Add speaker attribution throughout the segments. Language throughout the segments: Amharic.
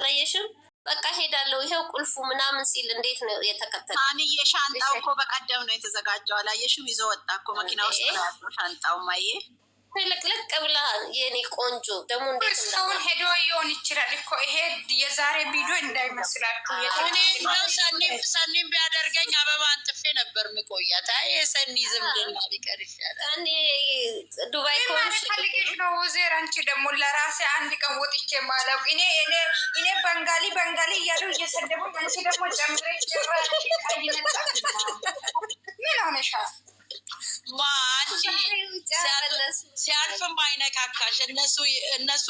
Speaker 1: አላየሽም? በቃ ሄዳለሁ ይሄው ቁልፉ ምናምን ሲል እንዴት ነው የተከተለ?
Speaker 2: አንዬ ሻንጣው እኮ በቀደም ነው የተዘጋጀው። አላየሽም? ይዞ ወጣ እኮ መኪና ውስጥ ነው ያለው ሻንጣው። ማየ
Speaker 1: ልቅልቅ ብላ የኔ ቆንጆ ደግሞ እንዴት
Speaker 3: ሰውን ሄዶ ይሆን ይችላል እኮ ይሄ የዛሬ ቪዲዮ እንዳይመስላችሁ።
Speaker 2: እኔ ሰኒም ቢያደርገኝ አበባ አንጥፌ ነበር ምቆያት። አይ ሰኒ ዝምድና ቢቀር ይሻላል።
Speaker 1: እኔ ዱባይ
Speaker 3: ፈልጌሽ ነው ዜር። አንቺ ደግሞ ለራሴ አንድ ቀን ወጥቼ ማለቅ እኔ በንጋሊ እያሉ እየሰደቡ አንቺ ደግሞ ጨምረሽ ጭራሽ አይነጣ ምን ሆነሻል?
Speaker 2: አንቺ ሲያልፍም አይነካካሽ። እነሱ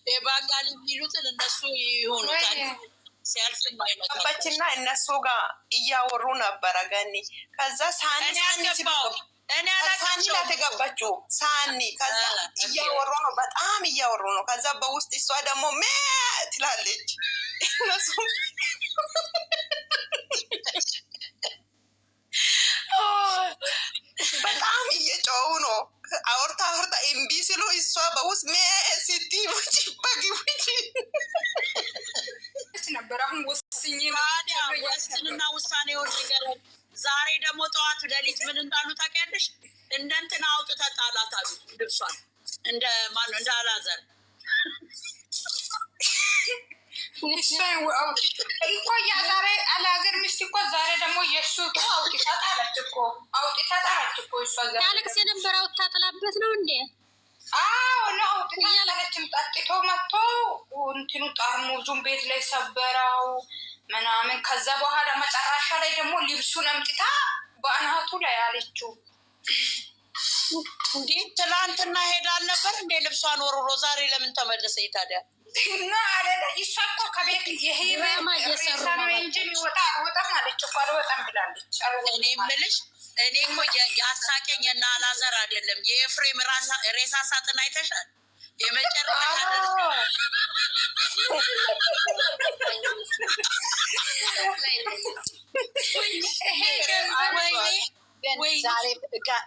Speaker 2: የባንጋሊ የሚሉትን እነሱ ይሆኑታል። ሲያልፍም አይነካካችና እነሱ ጋር እያወሩ ነበረ ገኒ። ከዛ ሳኒ ተገባችው ሳኒ። ከዛ እያወሩ ነው፣ በጣም እያወሩ ነው። ከዛ በውስጥ እሷ ደግሞ ትላለች። እነሱ በጣም እየጮሁ ነው። አውርታ እምቢ ሲሉ እሷ በውስጥ ስቲ
Speaker 3: ነበር። አሁን
Speaker 2: ወስንና ውሳኔውን ንገረን። ዛሬ ደግሞ ጠዋት ሌሊት ምን እንዳሉ ታውቂያለሽ? እንደ እንትና አውጥተህ ጣላት አሉ ልብሷን። እንደ ማነው እንደ አላዘር
Speaker 3: እኮ ዛሬ አላገር ሚስት እኮ ዛሬ ደግሞ የእሱ አውጥታ ጣለች እኮ እሷ
Speaker 4: ያለቅስ የነበረ አውጥታ ጥላበት ነው እንዴ?
Speaker 3: አዎ ነው አውጥታ ያለችም። ጠጥቶ መጥቶ እንትኑ ጠርሙዙን ቤት ላይ ሰበረው ምናምን። ከዛ በኋላ መጨረሻ ላይ ደግሞ ልብሱን አምጥታ በአናቱ ላይ አለችው።
Speaker 2: እንዴ ትላንትና ሄዳል ነበር እንዴ ልብሷን ወርሮ ዛሬ ለምን ተመለሰ ታዲያ?
Speaker 3: እና አለለ እሷ እኮ ከቤት የሄማ እየሰሩ እንጂ የሚወጣ አልወጣም አለች እኮ። አልወጣም ብላለች።
Speaker 2: እኔ የምልሽ እኔ እኮ የአሳቀኝ እና አላዘር አይደለም የኤፍሬም ሬሳ ሳጥን አይተሻል? የመጨረሻ
Speaker 5: ዛሬ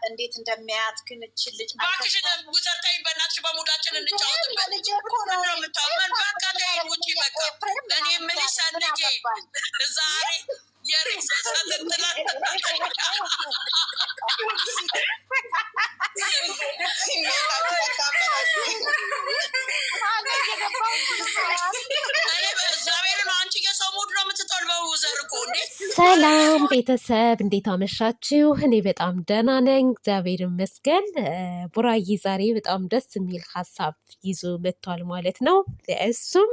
Speaker 5: እንዴት እንደሚያያት ግን እችል ልጅ
Speaker 2: እባክሽ ውሰርታኝ በእናትሽ በሙዳችን እንጫወትበት ነው የምታመን። በቃ ተይኝ ውጪ በቃ። እኔ የምልሽ ሰንጌ ዛሬ የሬሳ ሳጥን
Speaker 6: ሰላም ቤተሰብ እንዴት አመሻችሁ? እኔ በጣም ደህና ነኝ፣ እግዚአብሔር ይመስገን። ቡራዬ ዛሬ በጣም ደስ የሚል ሀሳብ ይዞ መጥቷል ማለት ነው። እሱም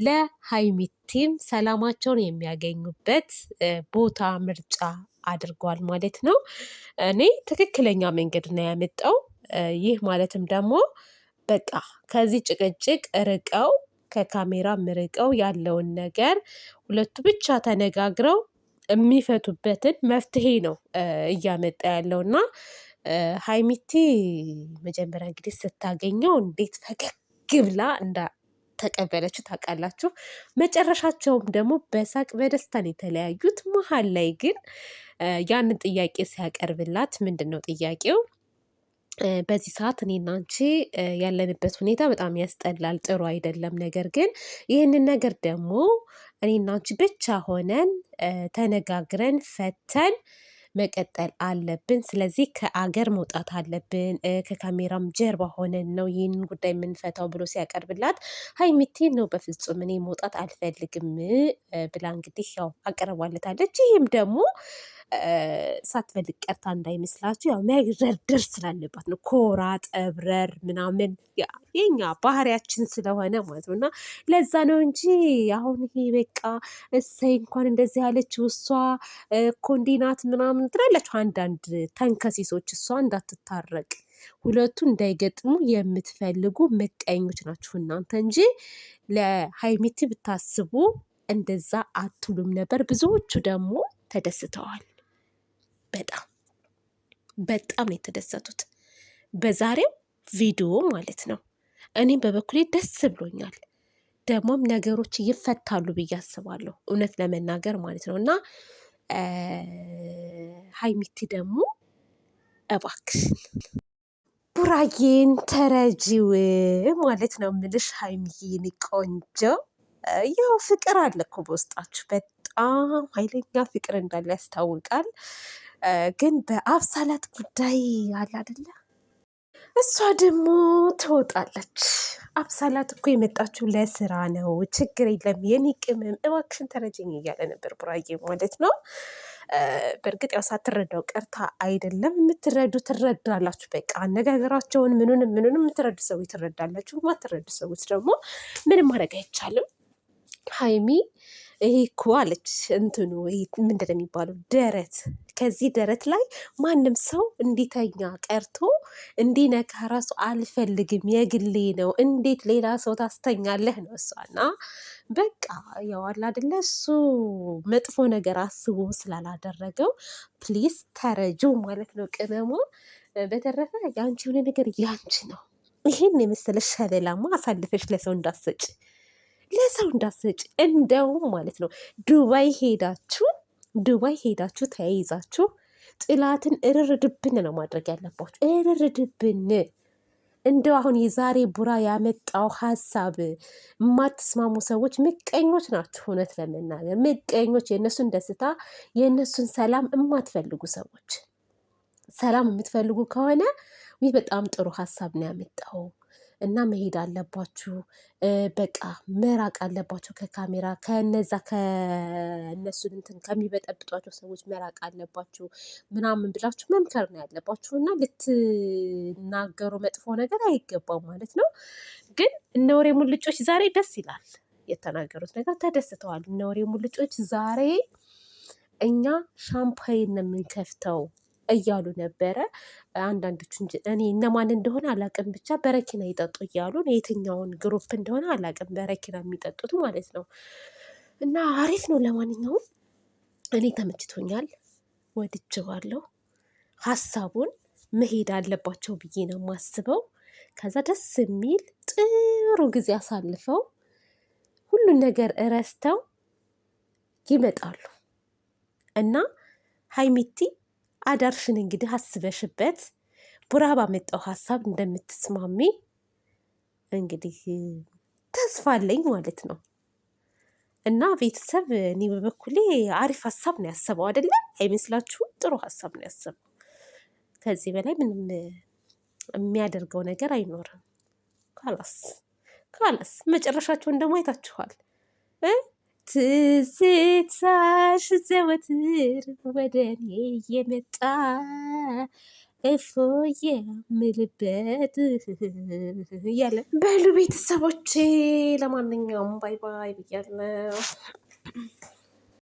Speaker 6: ለሀይሚቲም ሰላማቸውን የሚያገኙበት ቦታ ምርጫ አድርጓል ማለት ነው። እኔ ትክክለኛ መንገድ ነው ያመጣው። ይህ ማለትም ደግሞ በቃ ከዚህ ጭቅጭቅ ርቀው ከካሜራ ርቀው ያለውን ነገር ሁለቱ ብቻ ተነጋግረው የሚፈቱበትን መፍትሄ ነው እያመጣ ያለው እና ሀይሚቲ መጀመሪያ እንግዲህ ስታገኘው እንዴት ፈገግ ብላ ተቀበለችው ታውቃላችሁ። መጨረሻቸውም ደግሞ በሳቅ በደስታን የተለያዩት። መሀል ላይ ግን ያንን ጥያቄ ሲያቀርብላት ምንድን ነው ጥያቄው? በዚህ ሰዓት እኔና አንቺ ያለንበት ሁኔታ በጣም ያስጠላል፣ ጥሩ አይደለም። ነገር ግን ይህንን ነገር ደግሞ እኔና አንቺ ብቻ ሆነን ተነጋግረን ፈተን መቀጠል አለብን። ስለዚህ ከአገር መውጣት አለብን፣ ከካሜራም ጀርባ ሆነን ነው ይህንን ጉዳይ የምንፈታው ብሎ ሲያቀርብላት ሀይሚቲ ነው በፍጹም እኔ መውጣት አልፈልግም ብላ እንግዲህ ያው አቀርባለታለች። ይህም ደግሞ ሳትፈልግ ቀርታ እንዳይመስላችሁ ያው መግረርደር ስላለባት ነው። ኮራ ጠብረር ምናምን የኛ ባህሪያችን ስለሆነ ማለት ነው። እና ለዛ ነው እንጂ አሁን ይሄ በቃ እሰይ እንኳን እንደዚህ ያለችው እሷ እኮ እንዲህ ናት ምናምን ትላላችሁ አንዳንድ ተንከሲሶች። እሷ እንዳትታረቅ ሁለቱ እንዳይገጥሙ የምትፈልጉ ምቀኞች ናችሁ እናንተ እንጂ ለሀይሚቲ ብታስቡ እንደዛ አትሉም ነበር። ብዙዎቹ ደግሞ ተደስተዋል። በጣም ነው የተደሰቱት በዛሬው ቪዲዮ ማለት ነው። እኔም በበኩሌ ደስ ብሎኛል። ደግሞም ነገሮች ይፈታሉ ብዬ አስባለሁ እውነት ለመናገር ማለት ነው። እና ሀይሚቲ ደግሞ እባክሽን ቡራዬን ተረጂው ማለት ነው የምልሽ ሀይሚዬን ቆንጆ ያው ፍቅር አለ እኮ በውስጣችሁ በጣም ኃይለኛ ፍቅር እንዳለ ያስታውቃል። ግን በአብሳላት ጉዳይ አለ አይደለ? እሷ ደግሞ ትወጣለች። አብሳላት እኮ የመጣችው ለስራ ነው፣ ችግር የለም የኔ ቅመም እባክሽን ተረጅኝ እያለ ነበር ቡራዬ ማለት ነው። በእርግጥ ያው ሳትረዳው ቀርታ አይደለም፣ የምትረዱ ትረዳላችሁ። በቃ አነጋገራቸውን ምኑንም የምትረዱ ሰዎች ትረዳላችሁ፣ የማትረዱ ሰዎች ደግሞ ምንም ማድረግ አይቻልም። ሀይሚ ይሄ እኮ አለች እንትኑ ምንድን ነው የሚባለው ደረት፣ ከዚህ ደረት ላይ ማንም ሰው እንዲተኛ ቀርቶ እንዲነካ ራሱ አልፈልግም፣ የግሌ ነው፣ እንዴት ሌላ ሰው ታስተኛለህ ነው እሷና በቃ ያው አለ አይደለ እሱ መጥፎ ነገር አስቦ ስላላደረገው ፕሊስ ተረጁ ማለት ነው ቅመሟ። በተረፈ የአንቺ የሆነ ነገር ያንቺ ነው። ይሄን የመሰለ ሸለላማ አሳልፈሽ ለሰው እንዳሰጭ እንደውም ማለት ነው ዱባይ ሄዳችሁ ተያይዛችሁ ጥላትን እርር ድብን ነው ማድረግ ያለባችሁ። እርር ድብን እንደው አሁን የዛሬ ቡራ ያመጣው ሀሳብ የማትስማሙ ሰዎች ምቀኞች ናችሁ። እውነት ለመናገር ምቀኞች፣ የእነሱን ደስታ የእነሱን ሰላም የማትፈልጉ ሰዎች፣ ሰላም የምትፈልጉ ከሆነ ይህ በጣም ጥሩ ሀሳብ ነው ያመጣው እና መሄድ አለባችሁ። በቃ መራቅ አለባችሁ ከካሜራ ከእነሱን እንትን ከሚበጠብጧቸው ሰዎች መራቅ አለባችሁ ምናምን ብላችሁ መምከር ነው ያለባችሁ። እና ልትናገሩ መጥፎ ነገር አይገባም ማለት ነው። ግን እነ ወሬ ሙልጮች ዛሬ ደስ ይላል፣ የተናገሩት ነገር ተደስተዋል። እነ ወሬ ሙልጮች ዛሬ እኛ ሻምፓይን ነው የምንከፍተው እያሉ ነበረ። አንዳንዶቹ እኔ እነማን እንደሆነ አላቅም፣ ብቻ በረኪና ይጠጡ እያሉ የትኛውን ግሩፕ እንደሆነ አላቅም፣ በረኪና የሚጠጡት ማለት ነው። እና አሪፍ ነው። ለማንኛውም እኔ ተመችቶኛል፣ ወድጄዋለሁ። ሀሳቡን መሄድ አለባቸው ብዬ ነው የማስበው። ከዛ ደስ የሚል ጥሩ ጊዜ አሳልፈው ሁሉን ነገር እረስተው ይመጣሉ። እና ሀይሚቲ አዳርሽን እንግዲህ አስበሽበት ቡራ ባመጣው ሀሳብ እንደምትስማሚ እንግዲህ ተስፋ አለኝ ማለት ነው። እና ቤተሰብ እኔ በበኩሌ አሪፍ ሀሳብ ነው ያሰበው፣ አይደለም አይመስላችሁም? ጥሩ ሀሳብ ነው ያሰበው። ከዚህ በላይ ምንም የሚያደርገው ነገር አይኖርም። ካላስ መጨረሻቸውን ደግሞ አይታችኋል። ትዝታሽ ዘወትር ወደ እኔ እየመጣ እፎዬ የምልበት እያለ በሉ ቤተሰቦቼ፣ ለማንኛውም ባይ ባይ ብያለሁ።